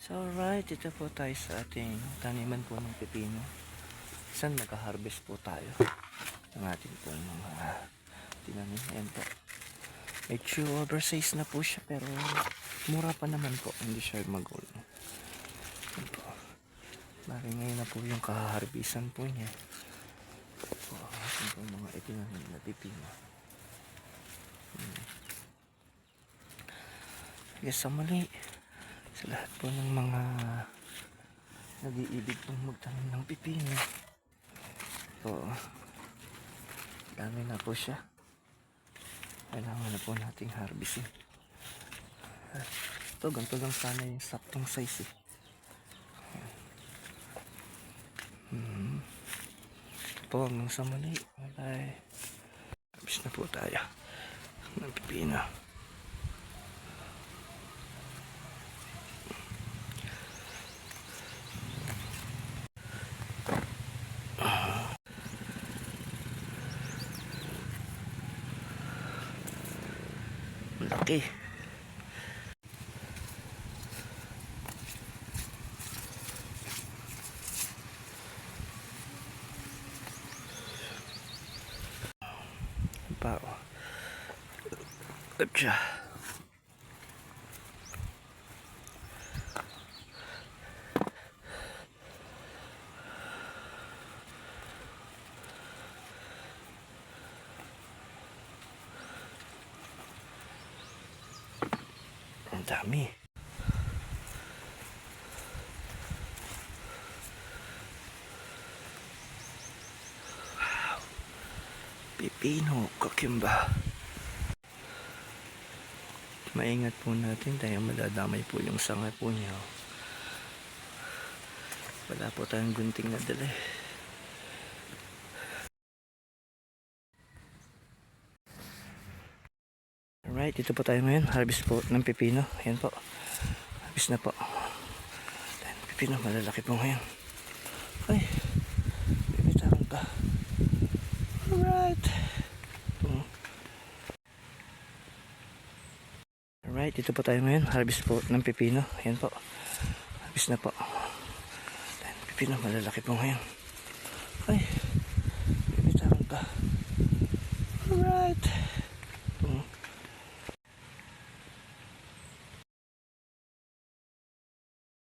So alright, ito po tayo sa ating taniman po ng pepino. Saan nag-harvest po tayo ng ating po mga tinanim. Ayan po. Medyo oversize na po siya pero mura pa naman po. Hindi siya magulo. Ayan po. Bari ngayon na po yung kaharbisan po niya. Po, ating po mga itinanim na pepino. Yes, sa mali. Sa lahat po ng mga nag-iibig pong magtanim ng pipino. So, dami na po siya. Kailangan na po nating harvestin. Ito, ganito lang sana yung saktong size eh. Po, hanggang sa mali. Ay, harvest na po tayo ng pipino. Laki. Pa. Gotcha. Ang dami. Pipino, kakimba. Maingat po natin dahil madadamay po yung sanga po niya. Wala po tayong gunting na dala. Alright, dito po tayo ngayon. Harvest po ng pipino. Ayan po. Harvest na po. Pipino, malalaki po ngayon. Ay, bibitaran pa. Alright. Alright, dito po tayo ngayon. Harvest po ng pipino. Ayan po. Harvest na po. Pipino, malalaki po ngayon. Ay, bibitaran pa. Alright.